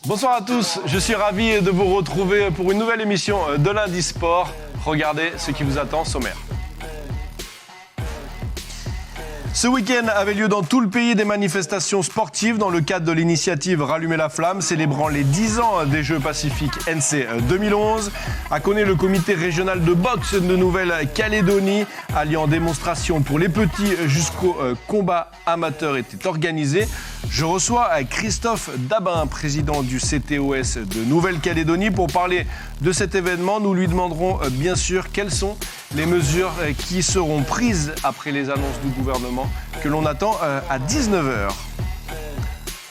Bonsoir à tous, je suis ravi de vous retrouver pour une nouvelle émission de Lundi Sport. Regardez ce qui vous attend, sommaire. Ce week-end avait lieu dans tout le pays des manifestations sportives dans le cadre de l'initiative Rallumer la flamme, célébrant les 10 ans des Jeux Pacifiques NC 2011. À Koné, le comité régional de boxe de Nouvelle-Calédonie, alliant démonstration pour les petits jusqu'au combat amateur, était organisé. Je reçois Christophe Dabin, président du CTOS de Nouvelle-Calédonie, pour parler de cet événement. Nous lui demanderons bien sûr quelles sont les mesures qui seront prises après les annonces du gouvernement que l'on attend à 19h.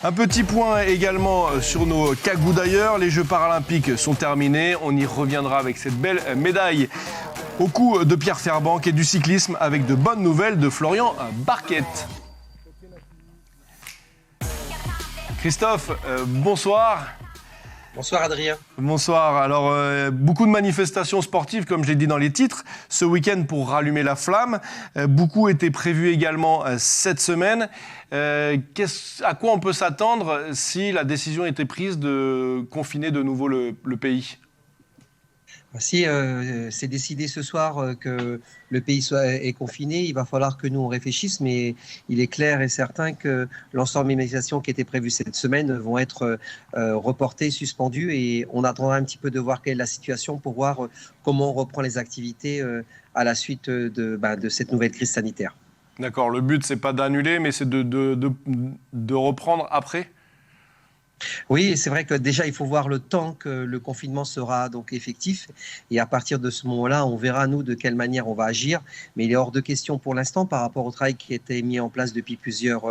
Un petit point également sur nos cagous d'ailleurs. Les Jeux paralympiques sont terminés. On y reviendra avec cette belle médaille au cou de Pierre Fairbank et du cyclisme avec de bonnes nouvelles de Florian Barquette. Christophe, bonsoir. Bonsoir Adrien. Bonsoir. Alors, beaucoup de manifestations sportives, comme j'ai dit dans les titres, ce week-end pour rallumer la flamme. Beaucoup étaient prévus également cette semaine. À quoi on peut s'attendre si la décision était prise de confiner de nouveau le pays ? Si c'est décidé ce soir que le pays est confiné, il va falloir que nous on réfléchisse, mais il est clair et certain que l'ensemble des manifestations qui étaient prévues cette semaine vont être reportées, suspendues, et on attendra un petit peu de voir quelle est la situation pour voir comment on reprend les activités à la suite de cette nouvelle crise sanitaire. D'accord, le but c'est pas d'annuler, mais c'est de reprendre après ? Oui, c'est vrai que déjà, il faut voir le temps que le confinement sera donc effectif. Et à partir de ce moment-là, on verra, nous, de quelle manière on va agir. Mais il est hors de question pour l'instant, par rapport au travail qui a été mis en place depuis plusieurs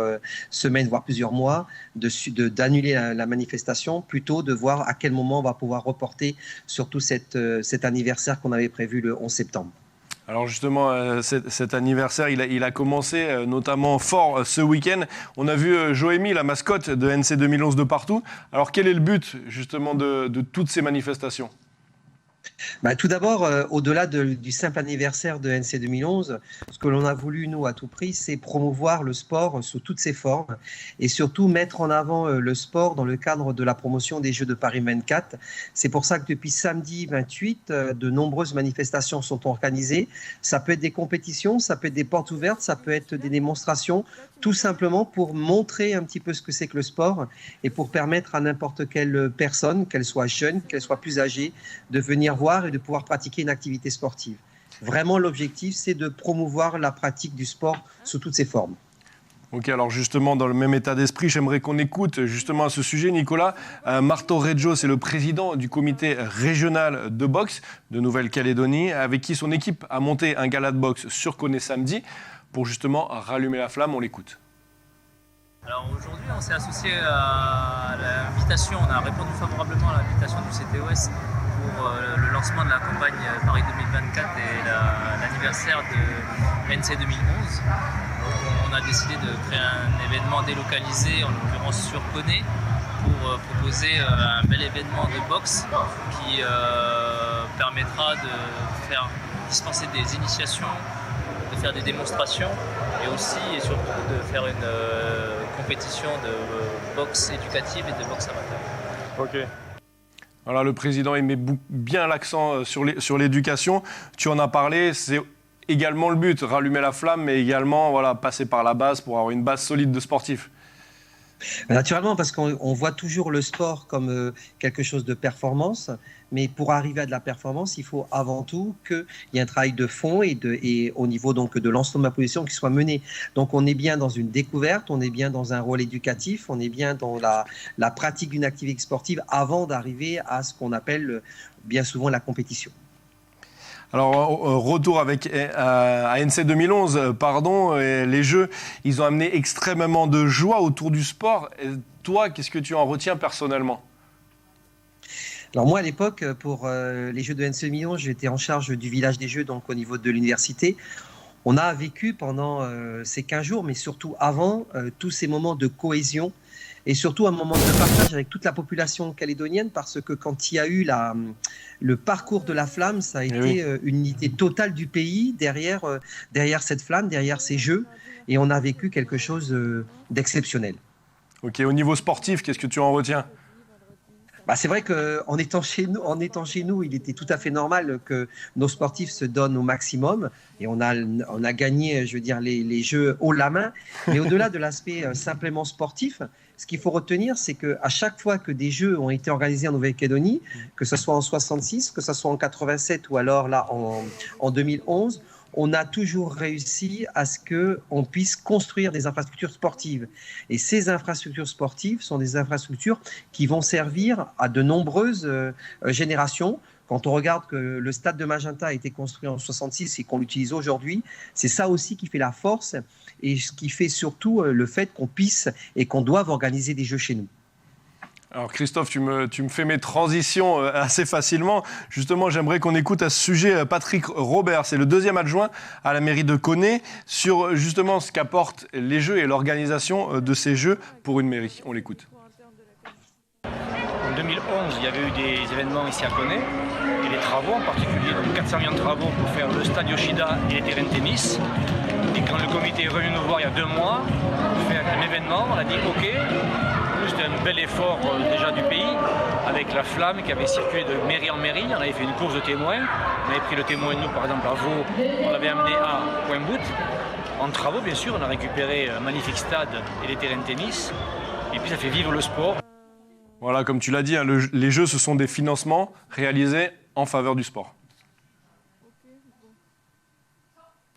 semaines, voire plusieurs mois, d'annuler la manifestation, plutôt de voir à quel moment on va pouvoir reporter surtout cet anniversaire qu'on avait prévu le 11 septembre. Alors justement, cet anniversaire, il a commencé notamment fort ce week-end. On a vu Joémie, la mascotte de NC 2011 de partout. Alors quel est le but justement de toutes ces manifestations ? Tout d'abord, au-delà du simple anniversaire de NC 2011, ce que l'on a voulu, nous, à tout prix, c'est promouvoir le sport sous toutes ses formes et surtout mettre en avant le sport dans le cadre de la promotion des Jeux de Paris 24. C'est pour ça que depuis samedi 28, de nombreuses manifestations sont organisées. Ça peut être des compétitions, ça peut être des portes ouvertes, ça peut être des démonstrations, tout simplement pour montrer un petit peu ce que c'est que le sport et pour permettre à n'importe quelle personne, qu'elle soit jeune, qu'elle soit plus âgée, de venir voir et de pouvoir pratiquer une activité sportive. Vraiment, l'objectif, c'est de promouvoir la pratique du sport sous toutes ses formes. Ok, alors justement, dans le même état d'esprit, j'aimerais qu'on écoute justement à ce sujet, Nicolas. Marto Reggio, c'est le président du comité régional de boxe de Nouvelle-Calédonie, avec qui son équipe a monté un gala de boxe sur Koné samedi pour justement rallumer la flamme. On l'écoute. Alors aujourd'hui, on s'est associé à l'invitation, on a répondu favorablement à l'invitation du CTOS pour le lancement de la campagne Paris 2024 et l'anniversaire de NC 2011. Donc, on a décidé de créer un événement délocalisé, en l'occurrence sur Koné, pour proposer un bel événement de boxe qui permettra de faire dispenser des initiations, de faire des démonstrations et aussi et surtout de faire une compétition de boxe éducative et de boxe amateur. Ok. Voilà, le président il met bien l'accent sur l'éducation. Tu en as parlé, c'est également le but, rallumer la flamme, mais également passer par la base pour avoir une base solide de sportifs. Naturellement, parce qu'on voit toujours le sport comme quelque chose de performance, mais pour arriver à de la performance, il faut avant tout qu'il y ait un travail de fond et au niveau donc de l'ensemble de la position qui soit mené. Donc on est bien dans une découverte, on est bien dans un rôle éducatif, on est bien dans la pratique d'une activité sportive avant d'arriver à ce qu'on appelle bien souvent la compétition. Alors, retour à NC 2011, les Jeux, ils ont amené extrêmement de joie autour du sport. Et toi, qu'est-ce que tu en retiens personnellement ? Alors moi, à l'époque, pour les Jeux de NC 2011, j'étais en charge du village des Jeux, donc au niveau de l'université. On a vécu pendant ces 15 jours, mais surtout avant, tous ces moments de cohésion et surtout un moment de partage avec toute la population calédonienne, parce que quand il y a eu le parcours de la flamme, ça a été une unité totale du pays derrière cette flamme, derrière ces Jeux, et on a vécu quelque chose d'exceptionnel. Ok, au niveau sportif, qu'est-ce que tu en retiens ? C'est vrai qu'en étant chez nous, il était tout à fait normal que nos sportifs se donnent au maximum. Et on a gagné, je veux dire, les Jeux haut la main. Mais au-delà de l'aspect simplement sportif, ce qu'il faut retenir, c'est qu'à chaque fois que des Jeux ont été organisés en Nouvelle-Calédonie, que ce soit en 66, que ce soit en 87 ou alors là en 2011, on a toujours réussi à ce qu'on puisse construire des infrastructures sportives. Et ces infrastructures sportives sont des infrastructures qui vont servir à de nombreuses générations. Quand on regarde que le stade de Magenta a été construit en 66 et qu'on l'utilise aujourd'hui, c'est ça aussi qui fait la force et ce qui fait surtout le fait qu'on puisse et qu'on doive organiser des Jeux chez nous. Alors Christophe, tu me fais mes transitions assez facilement. Justement, j'aimerais qu'on écoute à ce sujet Patrick Robert, c'est le 2e adjoint à la mairie de Koné, sur justement ce qu'apportent les Jeux et l'organisation de ces Jeux pour une mairie. On l'écoute. En 2011, il y avait eu des événements ici à Koné, et les travaux en particulier, donc 400 millions de travaux pour faire le stade Yoshida et les terrains de tennis. Et quand le comité est revenu nous voir il y a 2 mois pour faire un événement, on a dit OK. C'était un bel effort déjà du pays, avec la flamme qui avait circulé de mairie en mairie. On avait fait une course de témoins. On avait pris le témoin, nous, par exemple, à Vaud. On l'avait amené à Point-Bout. En travaux, bien sûr, on a récupéré un magnifique stade et les terrains de tennis. Et puis, ça fait vivre le sport. Voilà, comme tu l'as dit, les Jeux, ce sont des financements réalisés en faveur du sport.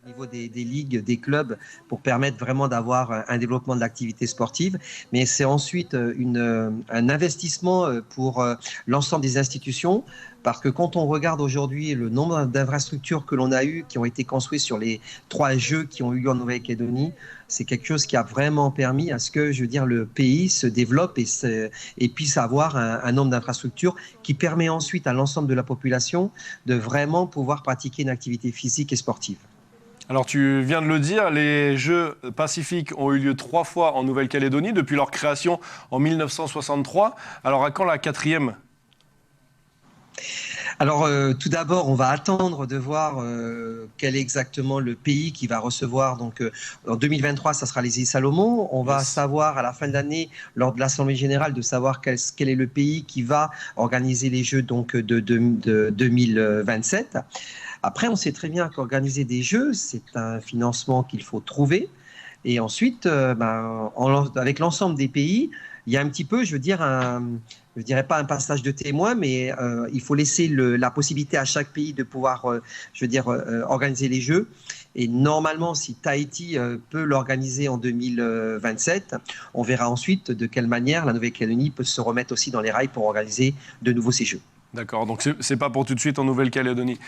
Au niveau des ligues, des clubs, pour permettre vraiment d'avoir un développement de l'activité sportive. Mais c'est ensuite un investissement pour l'ensemble des institutions, parce que quand on regarde aujourd'hui le nombre d'infrastructures que l'on a eues, qui ont été construites sur les 3 Jeux qui ont eu lieu en Nouvelle-Calédonie, c'est quelque chose qui a vraiment permis à ce que, je veux dire, le pays se développe et puisse avoir un nombre d'infrastructures qui permet ensuite à l'ensemble de la population de vraiment pouvoir pratiquer une activité physique et sportive. Alors tu viens de le dire, les Jeux Pacifiques ont eu lieu 3 fois en Nouvelle-Calédonie depuis leur création en 1963. Alors à quand la 4e ? Alors, tout d'abord, on va attendre de voir quel est exactement le pays qui va recevoir. Donc, en 2023, ça sera les îles Salomon. On va savoir à la fin de l'année, lors de l'Assemblée générale, de savoir quel est le pays qui va organiser les Jeux donc, de 2027. Après, on sait très bien qu'organiser des Jeux, c'est un financement qu'il faut trouver. Et ensuite, avec l'ensemble des pays, il y a un petit peu, je ne dirais pas un passage de témoin, mais il faut laisser la possibilité à chaque pays de pouvoir, organiser les Jeux. Et normalement, si Tahiti peut l'organiser en 2027, on verra ensuite de quelle manière la Nouvelle-Calédonie peut se remettre aussi dans les rails pour organiser de nouveau ces Jeux. D'accord, donc c'est pas pour tout de suite en Nouvelle-Calédonie.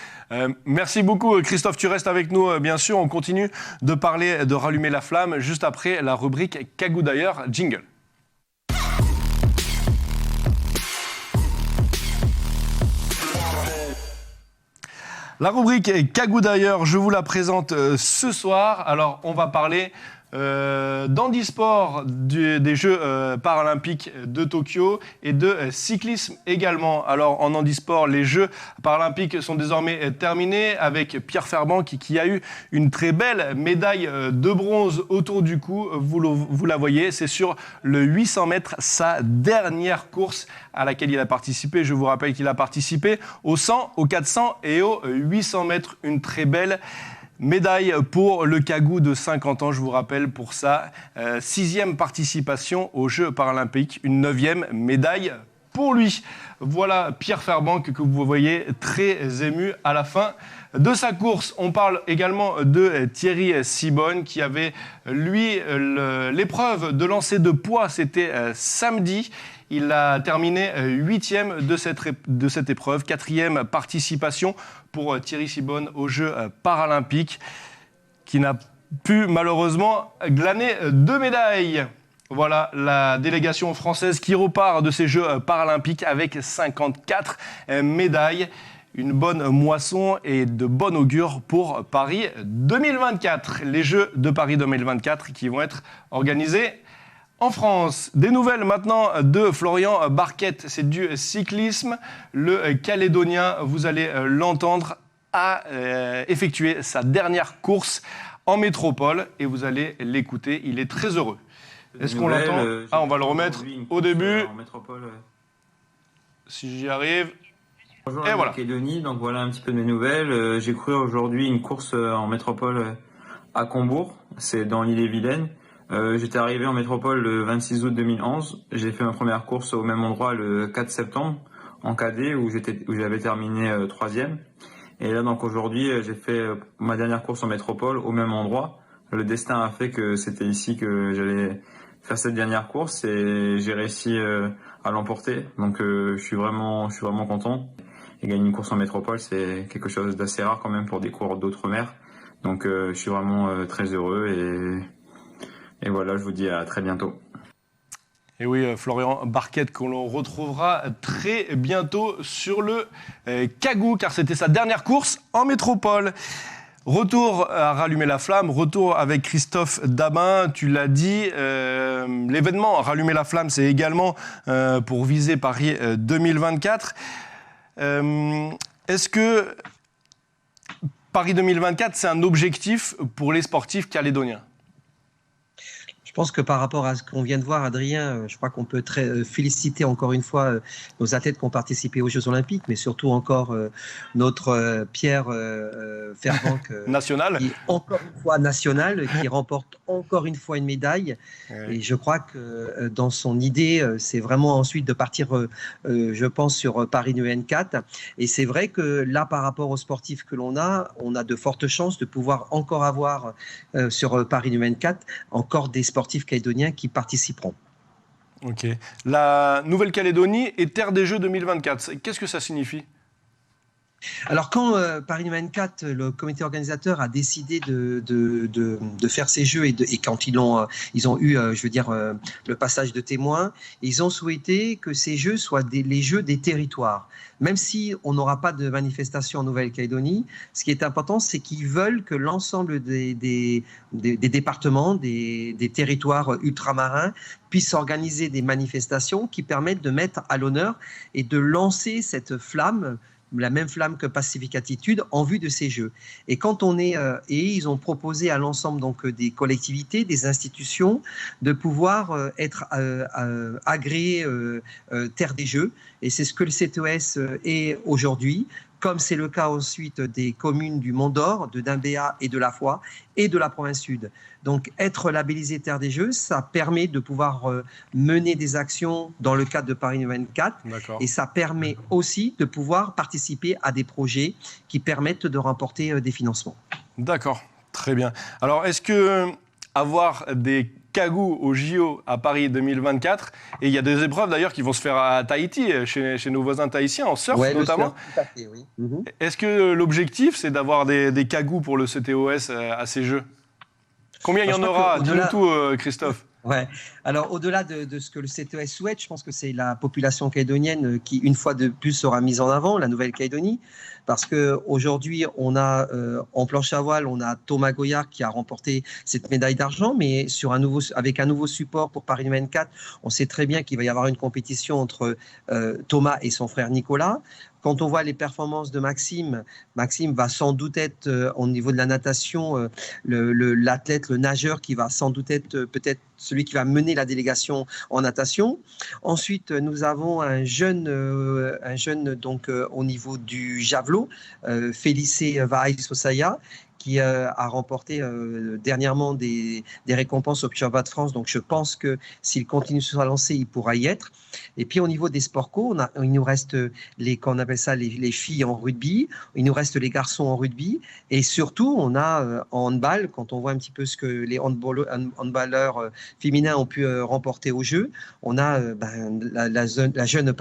Merci beaucoup Christophe, tu restes avec nous bien sûr. On continue de parler de rallumer la flamme juste après la rubrique Kagou d'ailleurs, jingle. La rubrique Kagou d'ailleurs, je vous la présente ce soir. Alors on va parler d'handisport des Jeux paralympiques de Tokyo et de cyclisme également. Alors en handisport, les Jeux paralympiques sont désormais terminés avec Pierre Ferbank qui a eu une très belle médaille de bronze autour du cou. Vous la voyez, c'est sur le 800 mètres, sa dernière course à laquelle il a participé. Je vous rappelle qu'il a participé au 100, au 400 et au 800 mètres. Une très belle médaille pour le Kagou de 50 ans, je vous rappelle, pour sa 6e participation aux Jeux paralympiques, une 9e médaille pour lui. Voilà Pierre Ferbank que vous voyez très ému à la fin de sa course. On parle également de Thierry Sibonne qui avait, lui, l'épreuve de lancer de poids, c'était samedi. Il a terminé 8e de cette épreuve, 4e participation pour Thierry Sibonne aux Jeux paralympiques, qui n'a pu malheureusement glaner 2 médailles. Voilà la délégation française qui repart de ces Jeux paralympiques avec 54 médailles. Une bonne moisson et de bon augure pour Paris 2024. Les Jeux de Paris 2024 qui vont être organisés en France. Des nouvelles maintenant de Florian Barquette, c'est du cyclisme. Le Calédonien, vous allez l'entendre, a effectué sa dernière course en métropole et vous allez l'écouter, il est très heureux. Est-ce qu'on l'entend ? On va le remettre au début. En métropole, ouais. si j'y arrive. Bonjour Et la voilà. Nouvelle-Calédonie, donc voilà un petit peu de mes nouvelles. J'ai couru aujourd'hui une course en métropole à Combourg, c'est dans l'île-et-Vilaine. J'étais arrivé en métropole le 26 août 2011. J'ai fait ma première course au même endroit le 4 septembre en cadet où j'avais terminé 3e. Et là donc aujourd'hui j'ai fait ma dernière course en métropole au même endroit. Le destin a fait que c'était ici que j'allais faire cette dernière course et j'ai réussi à l'emporter. Donc je suis vraiment content. Et gagner une course en métropole, c'est quelque chose d'assez rare quand même pour des coureurs d'outre-mer. Donc je suis vraiment très heureux et voilà, je vous dis à très bientôt. Et oui, Florian Barquette, que l'on retrouvera très bientôt sur le Kagou, car c'était sa dernière course en métropole. Retour à Rallumer la Flamme, retour avec Christophe Dabin, tu l'as dit, l'événement Rallumer la Flamme, c'est également pour viser Paris 2024. Est-ce que Paris 2024, c'est un objectif pour les sportifs calédoniens ? Je pense que par rapport à ce qu'on vient de voir, Adrien, je crois qu'on peut féliciter encore une fois nos athlètes qui ont participé aux Jeux Olympiques, mais surtout encore notre Pierre Fairbank, national, qui est encore une fois national, qui remporte encore une fois une médaille. Et je crois que dans son idée, c'est vraiment ensuite de partir, je pense, sur Paris 2024. Et c'est vrai que là, par rapport aux sportifs que l'on a, on a de fortes chances de pouvoir encore avoir sur Paris 2024 encore des sportifs calédoniens qui participeront. Ok. La Nouvelle-Calédonie est terre des Jeux 2024. Qu'est-ce que ça signifie ? Alors quand Paris 2024, le comité organisateur a décidé de faire ces jeux et quand ils ont eu, je veux dire, le passage de témoins, ils ont souhaité que ces jeux soient les jeux des territoires. Même si on n'aura pas de manifestation en Nouvelle-Calédonie, ce qui est important, c'est qu'ils veulent que l'ensemble des départements, des territoires ultramarins puissent organiser des manifestations qui permettent de mettre à l'honneur et de lancer cette flamme, la même flamme que Pacific Attitude, en vue de ces Jeux. Et quand on est et ils ont proposé à l'ensemble donc des collectivités, des institutions, de pouvoir être agréés terre des Jeux. Et c'est ce que le CTOS est aujourd'hui, comme c'est le cas ensuite des communes du Mont d'Or, de Dimbéa et de La Foix et de la province sud. Donc être labellisé terre des Jeux, ça permet de pouvoir mener des actions dans le cadre de Paris 2024. D'accord. Et ça permet aussi de pouvoir participer à des projets qui permettent de remporter des financements. D'accord, très bien. Alors est-ce que avoir des Kagou au JO à Paris 2024, et il y a des épreuves d'ailleurs qui vont se faire à Tahiti, chez nos voisins tahitiens, en surf notamment. Tout à fait, oui. Est-ce que l'objectif, c'est d'avoir des Kagou pour le CTOS à ces Jeux ? Combien il y en aura ? Dis-nous tout, Christophe. Ouais. Alors, au-delà de ce que le CTOS souhaite, je pense que c'est la population calédonienne qui, une fois de plus, sera mise en avant, la Nouvelle-Calédonie. Parce qu'aujourd'hui, on a en planche à voile, on a Thomas Goyard qui a remporté cette médaille d'argent, mais avec un nouveau support pour Paris 2024, on sait très bien qu'il va y avoir une compétition entre Thomas et son frère Nicolas. Quand on voit les performances de Maxime va sans doute être au niveau de la natation l'athlète, le nageur qui va sans doute être peut-être celui qui va mener la délégation en natation. Ensuite, nous avons un jeune donc au niveau du javelot, Félicé Vahaï-Sosaya, qui a remporté dernièrement des récompenses au Pure de France. Donc, je pense que s'il continue sur sa lancée, il pourra y être. Et puis, au niveau des sports co, il nous reste qu'on appelle ça les filles en rugby, il nous reste les garçons en rugby. Et surtout, on a en handball, quand on voit un petit peu ce que les handballeurs féminins ont pu remporter au jeu, on a la jeune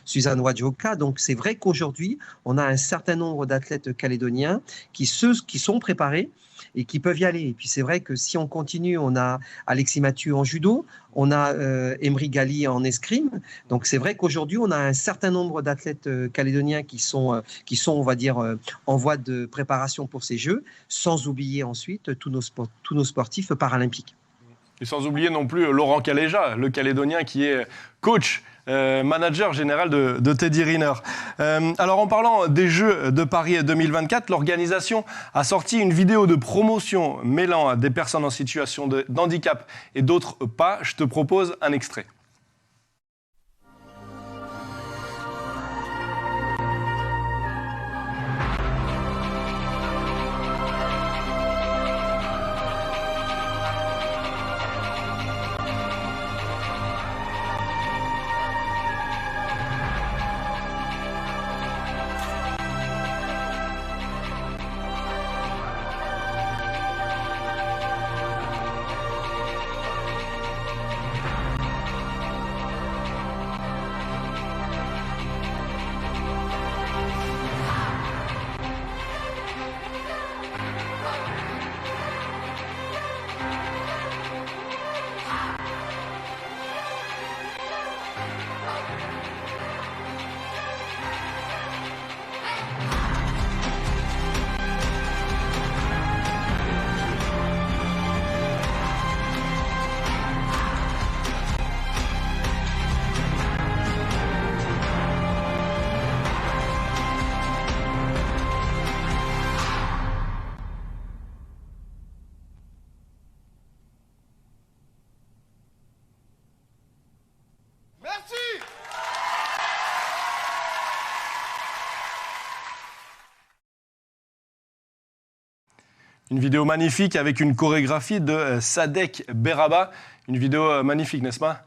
Suzanne Wadjoka. Donc, c'est vrai qu'aujourd'hui, on a un certain nombre d'athlètes calédoniens qui sont préparés et qui peuvent y aller. Et puis c'est vrai que si on continue, on a Alexis Mathieu en judo, on a Emery Gali en escrime. Donc c'est vrai qu'aujourd'hui, on a un certain nombre d'athlètes calédoniens qui sont, on va dire, en voie de préparation pour ces Jeux, sans oublier ensuite tous nos sportifs paralympiques. Et sans oublier non plus Laurent Caléja, le Calédonien qui est coach, manager général de Teddy Riner. Alors en parlant des Jeux de Paris 2024, l'organisation a sorti une vidéo de promotion mêlant des personnes en situation d'handicap et d'autres pas. Je te propose un extrait. Une vidéo magnifique avec une chorégraphie de Sadek Beraba. Une vidéo magnifique, n'est-ce pas ?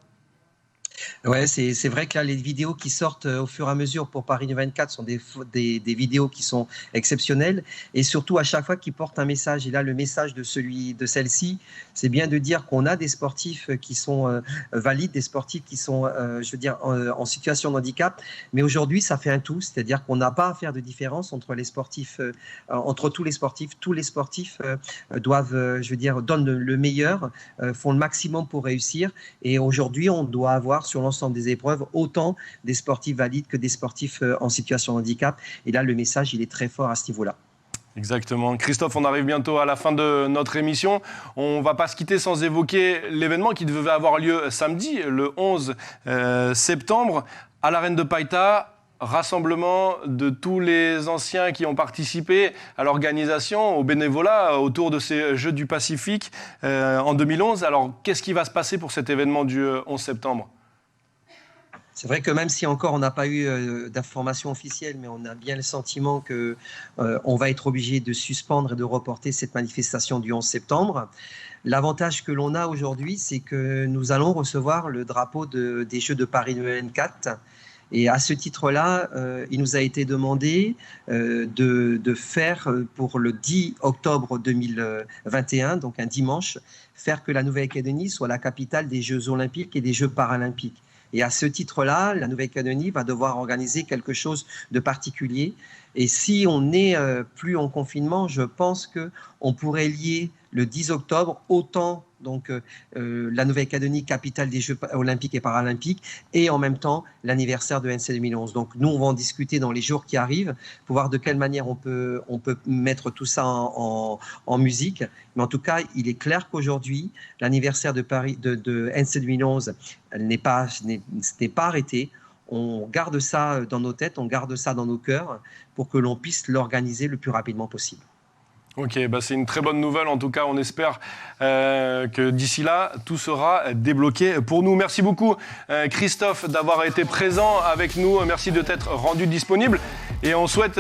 Ouais, c'est vrai que là, les vidéos qui sortent au fur et à mesure pour Paris 2024 sont des vidéos qui sont exceptionnelles et surtout à chaque fois qui portent un message. Et là, le message de celle-ci, c'est bien de dire qu'on a des sportifs qui sont valides, des sportifs qui sont, en situation de handicap. Mais aujourd'hui, ça fait un tout, c'est-à-dire qu'on n'a pas à faire de différence entre les sportifs, entre tous les sportifs. Tous les sportifs doivent, donnent le meilleur, font le maximum pour réussir. Et aujourd'hui, on doit avoir sur l'ensemble des épreuves autant des sportifs valides que des sportifs en situation de handicap. Et là, le message, il est très fort à ce niveau-là. Exactement. Christophe, on arrive bientôt à la fin de notre émission. On ne va pas se quitter sans évoquer l'événement qui devait avoir lieu samedi, le 11 septembre, à l'Arène de Païta. Rassemblement de tous les anciens qui ont participé à l'organisation, au bénévolat, autour de ces Jeux du Pacifique en 2011. Alors, qu'est-ce qui va se passer pour cet événement du 11 septembre ? C'est vrai que même si encore on n'a pas eu d'informations officielles, mais on a bien le sentiment qu'on va être obligé de suspendre et de reporter cette manifestation du 11 septembre. L'avantage que l'on a aujourd'hui, c'est que nous allons recevoir le drapeau des Jeux de Paris 2024. Et à ce titre-là, il nous a été demandé de faire pour le 10 octobre 2021, donc un dimanche, faire que la Nouvelle-Calédonie soit la capitale des Jeux olympiques et des Jeux paralympiques. Et à ce titre-là, la Nouvelle-Calédonie va devoir organiser quelque chose de particulier. Et si on n'est plus en confinement, je pense qu'on pourrait lier le 10 octobre autant donc la Nouvelle-Calédonie, capitale des Jeux olympiques et paralympiques, et en même temps l'anniversaire de NC 2011. Donc nous, on va en discuter dans les jours qui arrivent pour voir de quelle manière on peut mettre tout ça en musique. Mais en tout cas, il est clair qu'aujourd'hui, l'anniversaire de Paris de NC 2011 n'est pas arrêté. On garde ça dans nos têtes, on garde ça dans nos cœurs pour que l'on puisse l'organiser le plus rapidement possible. Ok, c'est une très bonne nouvelle. En tout cas, on espère que d'ici là, tout sera débloqué pour nous. Merci beaucoup, Christophe, d'avoir été présent avec nous. Merci de t'être rendu disponible. Et on souhaite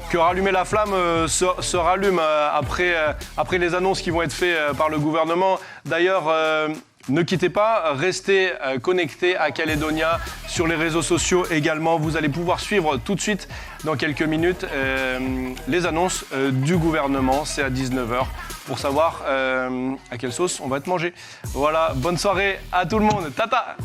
que Rallumer la flamme se rallume après les annonces qui vont être faites par le gouvernement. D'ailleurs, ne quittez pas, restez connectés à Calédonia sur les réseaux sociaux également. Vous allez pouvoir suivre tout de suite, dans quelques minutes, les annonces du gouvernement. C'est à 19h pour savoir à quelle sauce on va être mangé. Voilà, bonne soirée à tout le monde. Tata!